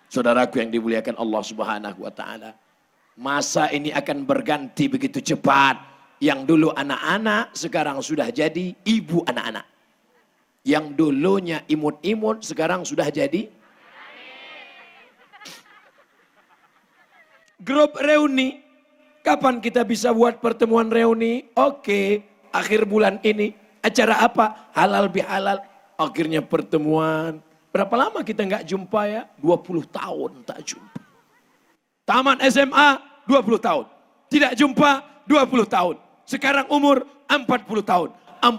Saudaraku yang dimuliakan Allah Subhanahu wa taala. Masa ini akan berganti begitu cepat. Yang dulu anak-anak sekarang sudah jadi ibu anak-anak. Yang dulunya imut-imut sekarang sudah jadi grup reuni. Kapan kita bisa buat pertemuan reuni? Oke, akhir bulan ini. Acara apa? Halal bihalal. Akhirnya pertemuan. Berapa lama kita nggak jumpa ya? 20 tahun tak jumpa. Taman SMA 20 tahun. Tidak jumpa 20 tahun. Sekarang umur 40 tahun. 40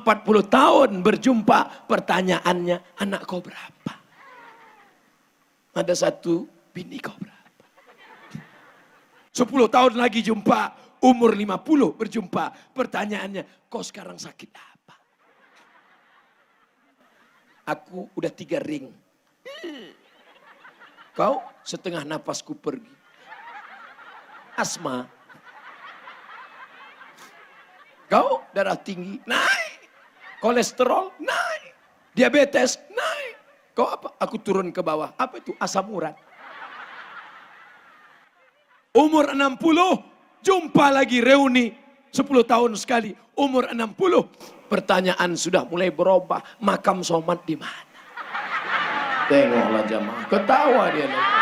tahun berjumpa, pertanyaannya, anak kau berapa? Ada satu, bini kau berapa? 10 tahun lagi jumpa, umur 50 berjumpa, pertanyaannya, kau sekarang sakit apa? Aku udah 3 ring. Kau setengah napasku pergi. Asma. Kau darah tinggi, naik. Kolesterol, naik. Diabetes, naik. Kau apa? Aku turun ke bawah. Apa itu? Asam urat. Umur 60, jumpa lagi reuni. 10 tahun sekali. Umur 60, pertanyaan sudah mulai berubah. Makam somat di mana? Tengoklah jamaah. Ketawa dia lagi.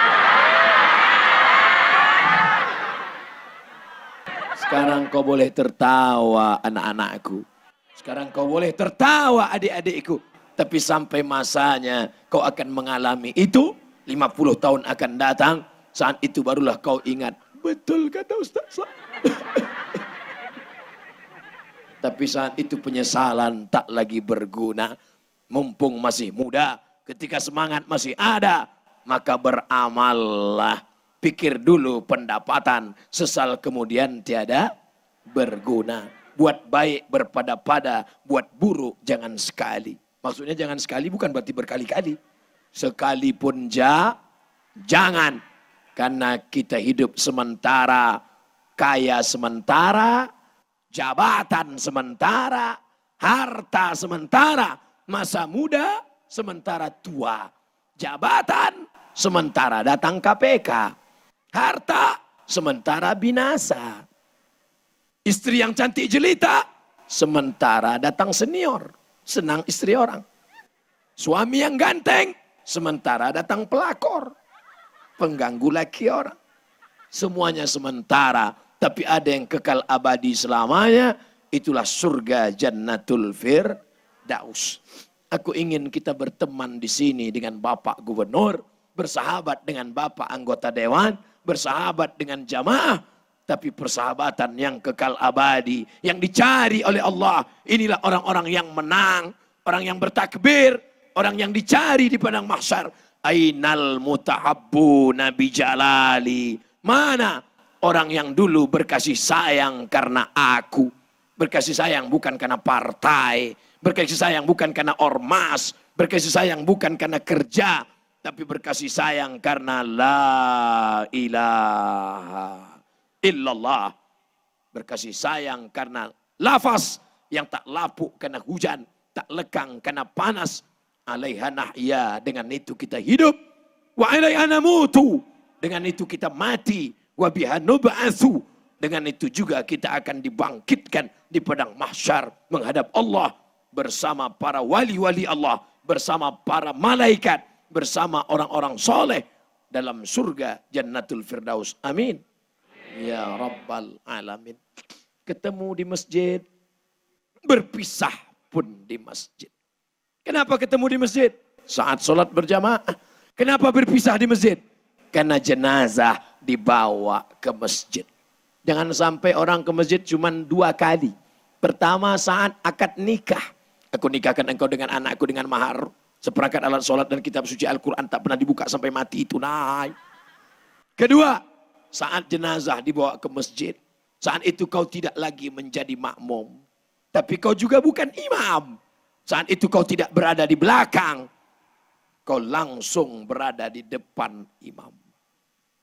Sekarang kau boleh tertawa anak-anakku. Sekarang kau boleh tertawa adik-adikku. Tapi sampai masanya kau akan mengalami itu. 50 tahun akan datang. Saat itu barulah kau ingat. Betul kata Ustaz. Tapi saat itu penyesalan tak lagi berguna. Mumpung masih muda. Ketika semangat masih ada. Maka beramallah. Pikir dulu pendapatan, sesal kemudian tiada berguna. Buat baik berpada-pada, buat buruk jangan sekali. Maksudnya jangan sekali bukan berarti berkali-kali. Sekalipun jangan. Karena kita hidup sementara, kaya sementara, jabatan sementara, harta sementara, masa muda sementara tua. Jabatan sementara datang KPK. Harta sementara binasa. Istri yang cantik jelita sementara datang senior. Senang istri orang. Suami yang ganteng sementara datang pelakor. Pengganggu laki orang. Semuanya sementara. Tapi ada yang kekal abadi selamanya. Itulah surga Jannatul Firdaus. Aku ingin kita berteman di sini dengan Bapak Gubernur. Bersahabat dengan Bapak anggota Dewan. Bersahabat dengan jamaah, tapi persahabatan yang kekal abadi, yang dicari oleh Allah. Inilah orang-orang yang menang, orang yang bertakbir, orang yang dicari di padang mahsyar. Ainal mutahabbu nabi jalali. Mana orang yang dulu berkasih sayang karena aku. Berkasih sayang bukan karena partai, berkasih sayang bukan karena ormas, berkasih sayang bukan karena kerja, tapi berkasih sayang karena la ilaha illallah. Berkasih sayang karena lafaz yang tak lapuk karena hujan, tak lekang karena panas. Alaiha nahya, dengan itu kita hidup. Wa alaiha namutu, dengan itu kita mati. Wa biha nub'atsu, dengan itu juga kita akan dibangkitkan di padang mahsyar menghadap Allah bersama para wali-wali Allah, bersama para malaikat, bersama orang-orang soleh dalam surga Jannatul Firdaus. Amin. Ya Rabbal Alamin. Ketemu di masjid, berpisah pun di masjid. Kenapa ketemu di masjid? Saat sholat berjamaah. Kenapa berpisah di masjid? Karena jenazah dibawa ke masjid. Jangan sampai orang ke masjid cuma 2 kali. Pertama saat akad nikah. Aku nikahkan engkau dengan anakku dengan mahar. Seperangkat alat sholat dan kitab suci Al-Quran tak pernah dibuka sampai mati itu naik. Kedua, saat jenazah dibawa ke masjid. Saat itu kau tidak lagi menjadi makmum. Tapi kau juga bukan imam. Saat itu kau tidak berada di belakang. Kau langsung berada di depan imam.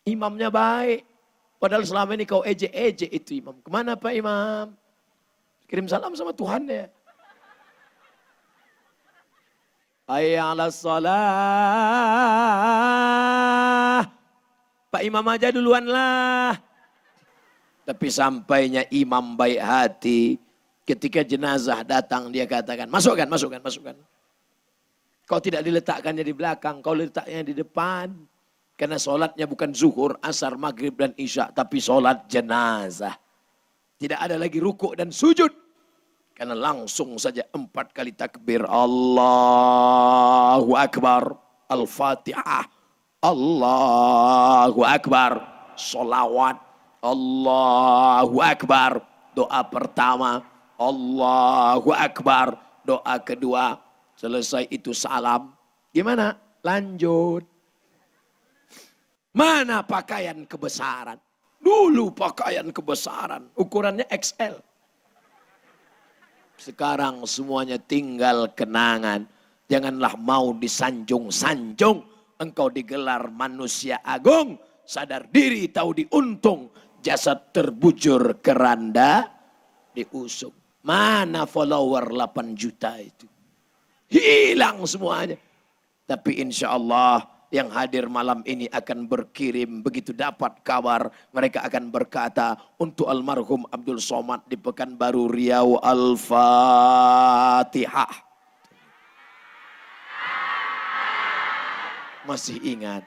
Imamnya baik. Padahal selama ini kau ejek-ejek itu imam. Kemana Pak Imam? Kirim salam sama Tuhan ya. Hayya 'alas shalah. Pak Imam aja duluan lah. Tapi sampainya imam baik hati, ketika jenazah datang dia katakan, masukkan. Kau tidak diletakkannya di belakang, kau letaknya di depan. Karena sholatnya bukan zuhur, asar, maghrib, dan isya, tapi sholat jenazah. Tidak ada lagi rukuk dan sujud. Karena langsung saja 4 kali takbir. Allahu Akbar. Al-Fatihah. Allahu Akbar. Sholawat. Allahu Akbar. Doa pertama. Allahu Akbar. Doa kedua. Selesai itu salam. Gimana? Lanjut. Mana pakaian kebesaran? Dulu pakaian kebesaran. Ukurannya XL. Sekarang semuanya tinggal kenangan. Janganlah mau disanjung-sanjung. Engkau digelar manusia agung. Sadar diri tahu diuntung. Jasad terbujur keranda diusung. Mana follower 8 juta itu? Hilang semuanya. Tapi insya Allah yang hadir malam ini akan berkirim, begitu dapat kabar mereka akan berkata untuk almarhum Abdul Somad di Pekanbaru Riau, Al-Fatihah. Masih ingat?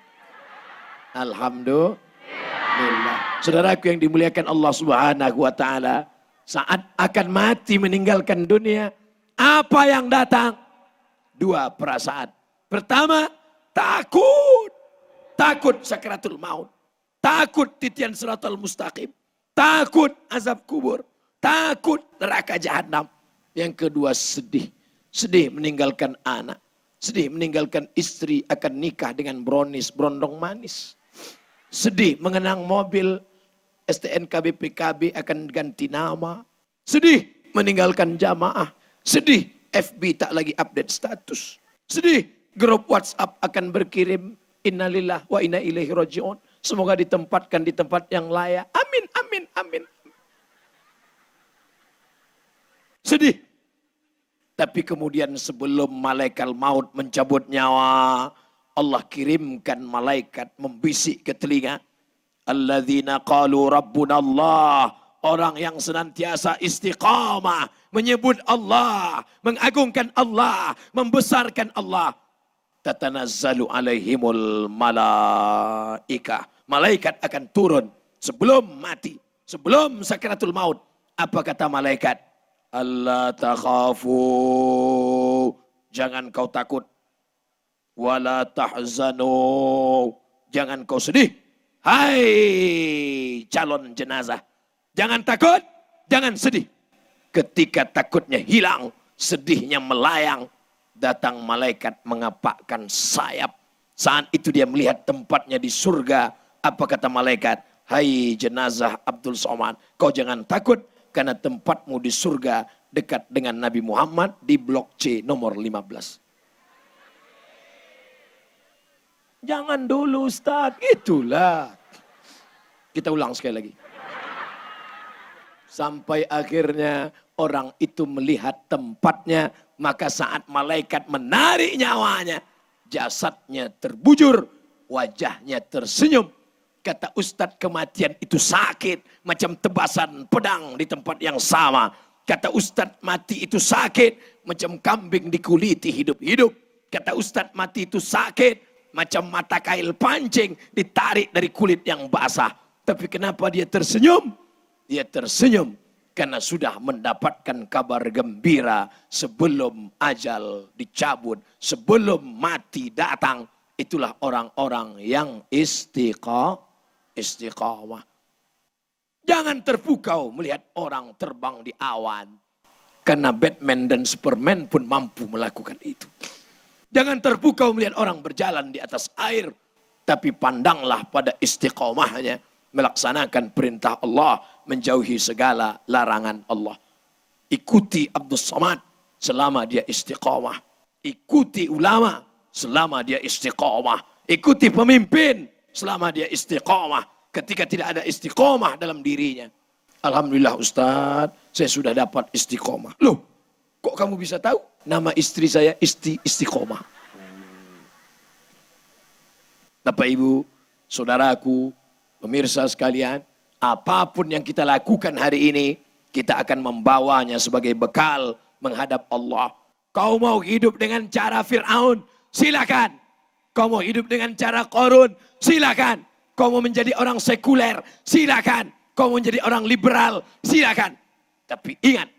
Alhamdulillah. Saudaraku yang dimuliakan Allah Subhanahu wa taala, saat akan mati meninggalkan dunia, apa yang datang? 2 perasaan. Pertama, takut. Takut sakaratul maut. Takut titian siratal mustaqim. Takut azab kubur. Takut neraka jahanam. Yang kedua, sedih. Sedih meninggalkan anak. Sedih meninggalkan istri akan nikah dengan brondong manis. Sedih mengenang mobil STNK BPKB akan ganti nama. Sedih meninggalkan jamaah. Sedih FB tak lagi update status. Sedih grup WhatsApp akan berkirim innalillah wa inna ilaihi raji'un. Semoga ditempatkan di tempat yang layak. Amin, amin, amin. Sedih. Tapi kemudian sebelum malaikat maut mencabut nyawa, Allah kirimkan malaikat membisik ke telinga. Alladzina qalu rabbuna Allah. Orang yang senantiasa istiqamah. Menyebut Allah. Mengagungkan Allah. Membesarkan Allah. Tatanazzalu alaihimul malaikah. Malaikat akan turun sebelum mati. Sebelum sakaratul maut. Apa kata malaikat? Allah takhafu. Jangan kau takut. Wala tahzanu. Jangan kau sedih. Hai calon jenazah. Jangan takut. Jangan sedih. Ketika takutnya hilang. Sedihnya melayang. Datang malaikat mengapakkan sayap. Saat itu dia melihat tempatnya di surga. Apa kata malaikat? Hai jenazah Abdul Somad. Kau jangan takut. Karena tempatmu di surga dekat dengan Nabi Muhammad di blok C nomor 15. Jangan dulu Ustaz. Itulah. Kita ulang sekali lagi. Sampai akhirnya orang itu melihat tempatnya. Maka saat malaikat menarik nyawanya. Jasadnya terbujur. Wajahnya tersenyum. Kata Ustadz kematian itu sakit. Macam tebasan pedang di tempat yang sama. Kata Ustadz mati itu sakit. Macam kambing dikuliti hidup-hidup. Kata Ustadz mati itu sakit. Macam mata kail pancing ditarik dari kulit yang basah. Tapi kenapa dia tersenyum? Dia tersenyum karena sudah mendapatkan kabar gembira sebelum ajal dicabut, sebelum mati datang. Itulah orang-orang yang istiqamah. Jangan terpukau melihat orang terbang di awan. Karena Batman dan Superman pun mampu melakukan itu. Jangan terpukau melihat orang berjalan di atas air. Tapi pandanglah pada istiqamahnya. Melaksanakan perintah Allah. Menjauhi segala larangan Allah. Ikuti Abdul Somad selama dia istiqamah. Ikuti ulama selama dia istiqamah. Ikuti pemimpin selama dia istiqamah. Ketika tidak ada istiqamah dalam dirinya. Alhamdulillah Ustaz, saya sudah dapat istiqamah. Loh, kok kamu bisa tahu? Nama istri saya Istiqomah. Bapak Ibu, saudaraku, Pemirsa sekalian, apapun yang kita lakukan hari ini, kita akan membawanya sebagai bekal menghadap Allah. Kau mau hidup dengan cara Fir'aun? Silakan. Kau mau hidup dengan cara Qarun? Silakan. Kau mau menjadi orang sekuler? Silakan. Kau mau menjadi orang liberal? Silakan. Tapi ingat,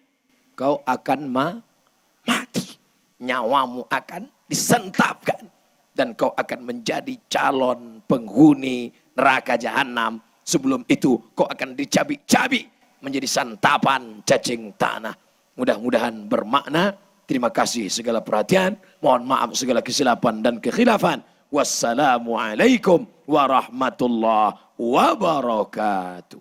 kau akan mati. Nyawamu akan disentapkan. Dan kau akan menjadi calon penghuni neraka jahanam. Sebelum itu kau akan dicabik-cabik menjadi santapan cacing tanah. Mudah-mudahan bermakna. Terima kasih segala perhatian. Mohon maaf segala kesilapan dan kekhilafan. Wassalamualaikum warahmatullahi wabarakatuh.